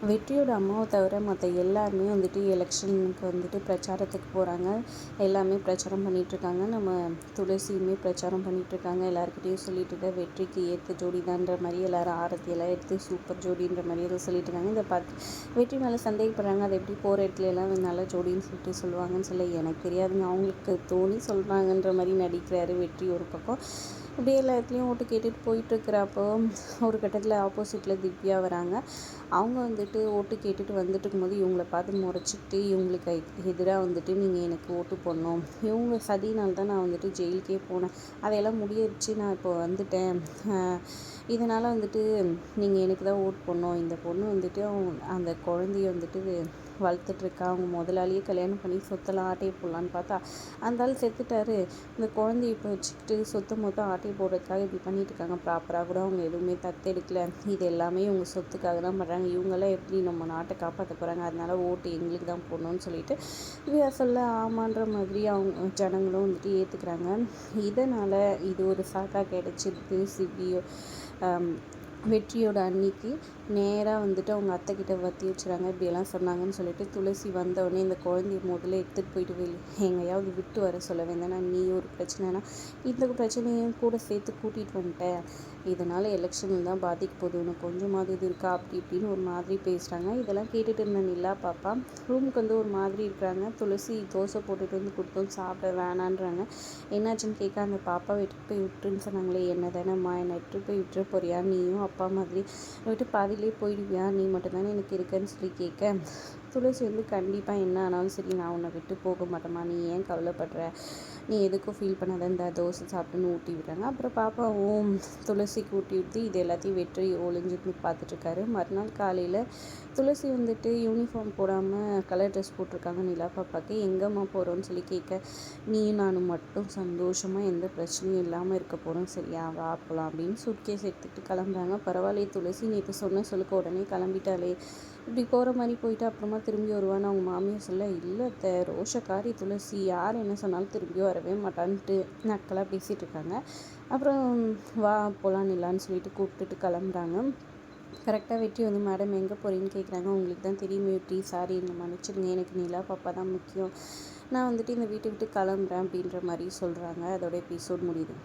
வெற்றியோட அம்மாவை தவிர மற்ற எல்லாருமே வந்துட்டு எலெக்ஷனுக்கு வந்துட்டு பிரச்சாரத்துக்கு போகிறாங்க. எல்லாமே பிரச்சாரம் பண்ணிகிட்ருக்காங்க. நம்ம துளசியுமே பிரச்சாரம் பண்ணிகிட்ருக்காங்க. எல்லாருக்கிட்டையும் சொல்லிட்டு இருக்க வெற்றிக்கு ஏற்ற ஜோடிதான்ற மாதிரி எல்லோரும் ஆரத்தியெல்லாம் எடுத்து சூப்பர் ஜோடின்ற மாதிரி எல்லாம் சொல்லிட்டு இருக்காங்க. இதை பார்த்து வெற்றி மேலே சந்தேகப்படுறாங்க. அது எப்படி போகிற இடத்துல எல்லாம் நல்ல ஜோடின்னு சொல்லிட்டு சொல்லுவாங்கன்னு சொல்ல எனக்கு தெரியாதுங்க, அவங்களுக்கு தோணி சொல்கிறாங்கன்ற மாதிரி நடிக்கிறாரு வெற்றி ஒரு பக்கம். அப்படியே எல்லா இடத்துலையும் ஓட்டு கேட்டுட்டு போயிட்டுருக்கிறப்போ ஒரு கட்டத்தில் ஆப்போசிட்டில் திவ்யா வராங்க. அவங்க வந்துட்டு ஓட்டு கேட்டுட்டு வந்துட்டு இருக்கும்போது இவங்கள பார்த்து முறைச்சிக்கிட்டு இவங்களுக்கு எதிராக வந்துட்டு நீங்கள் எனக்கு ஓட்டு போடணும், இவங்க சதினால் தான் நான் வந்துட்டு ஜெயிலுக்கே போனேன், அதையெல்லாம் முடியடிச்சு நான் இப்போ வந்துட்டேன், இதனால் வந்துட்டு நீங்கள் எனக்கு தான் ஓட் போடணும், இந்த பொண்ணு வந்துட்டு அந்த குழந்தைய வந்துட்டு வளர்த்துட்ருக்கா, அவங்க முதலாளியே கல்யாணம் பண்ணி சொத்தெல்லாம் ஆட்டையை போடலான்னு பார்த்தா அந்த ஆள் செத்துட்டாரு, இந்த குழந்தைய இப்போ வச்சுக்கிட்டு சொத்து மொத்தம் ஆட்டையை போடுறதுக்காக இப்படி பண்ணிட்டு இருக்காங்க, ப்ராப்பராக கூட அவங்க எதுவுமே தத்தெடுக்கல, இது எல்லாமே இவங்க சொத்துக்காக தான் பண்ணுறாங்க, இவங்கெல்லாம் எப்படி நம்ம நாட்டை காப்பாற்ற போகிறாங்க, அதனால ஓட்டு எங்களுக்கு தான் போடணும்னு சொல்லிட்டு இவ சொல்ல ஆமான்ற மாதிரி அவங்க ஜனங்களும் வந்துட்டு ஏற்றுக்கிறாங்க. இதனால் இது ஒரு சாக்கா கிடச்சிது சிபியோ வெற்றியோட அன்னைக்கு நேராக வந்துட்டு அவங்க அத்தைக்கிட்ட வத்தி வச்சுறாங்க. இப்படியெல்லாம் சொன்னாங்கன்னு சொல்லிட்டு துளசி வந்தவொடனே இந்த குழந்தைய முதல்ல எடுத்துகிட்டு போயிட்டு எங்கேயாவது விட்டு வர சொல்ல வேண்டாம், நீ ஒரு பிரச்சனைனா இந்த பிரச்சனையும் கூட சேர்த்து கூட்டிகிட்டு வந்துட்டேன், இதனால் எலெக்ஷனில் தான் பாதிக்க போகுது, உனக்கு கொஞ்சமாவது இது இருக்கா அப்படி இப்படின்னு ஒரு மாதிரி பேசுகிறாங்க. இதெல்லாம் கேட்டுட்டு இருந்த நிலா பாப்பா ரூமுக்கு வந்து ஒரு மாதிரி இருக்கிறாங்க. துளசி தோசை போட்டுட்டு வந்து கொடுத்தோம் சாப்பிட வேணான்றாங்க. என்னாச்சுன்னு கேட்க அந்த பாப்பா விட்டுட்டு போய் விட்டுருன்னு சொன்னாங்களே, என்ன தானேம்மா என்னை விட்டு போய் விட்டுற போறியா, நீயும் அப்பா மாதிரி விட்டு பாதிலே போயிடுவியா, நீ மட்டும்தானே எனக்கு இருக்கன்னு சொல்லி கேட்க துளசி வந்து கண்டிப்பாக என்ன ஆனாலும் சரி நான் உன்னை விட்டு போக மாட்டேம்மா, நீ ஏன் கவலைப்படுற, நீ எதுக்கும் ஃபீல் பண்ணாத, இந்த தோசை சாப்பிட்டுன்னு ஊட்டி விடுறாங்க. அப்புறம் பாப்பாவும் துளசிக்கு ஊட்டி விட்டு இது எல்லாத்தையும் வெற்றி ஒளிஞ்சுட்டு பார்த்துட்ருக்காரு. மறுநாள் காலையில் துளசி வந்துட்டு யூனிஃபார்ம் போடாமல் கலர் ட்ரெஸ் போட்டிருக்காங்க. நிலா பாப்பாவுக்கு எங்கேம்மா போகிறோன்னு சொல்லி கேட்க நீயும் நானும் மட்டும் சந்தோஷமாக எந்த பிரச்சனையும் இல்லாமல் இருக்க போகிறோம், சரியா வா போகலாம் அப்படின்னு சூட்கேஸ் எடுத்துக்கிட்டு கிளம்புறாங்க. பரவாயில்லையே துளசி நேற்று சொன்ன சொல்லுக்கு உடனே கிளம்பிட்டாலே, இப்படி போகிற மாதிரி போயிட்டு அப்புறமா திரும்பி வருவான்னு அவங்க மாமியார் சொல்ல, இல்லை ரோஷக்காரி துளசி யார் என்ன சொன்னாலும் திரும்பி வரவே மாட்டான்ட்டு நக்கலாக பேசிகிட்டு இருக்காங்க. அப்புறம் வா போகலாம் நிலான்னு சொல்லிட்டு கூப்பிட்டுட்டு கிளம்புறாங்க. கரெக்டாக வெற்றி வந்து மேடம் எங்கே போகிறீங்கன்னு கேட்குறாங்க. உங்களுக்கு தான் தெரியுமே வெற்றி, சாரி என்னை மன்னிச்சிடுங்க, எனக்கு நிலா பாப்பா தான் முக்கியம், நான் வந்துட்டு இந்த வீட்டை விட்டு கிளம்புறேன் அப்படின்ற மாதிரி சொல்கிறாங்க. அதோட எபிசோட் முடியுது.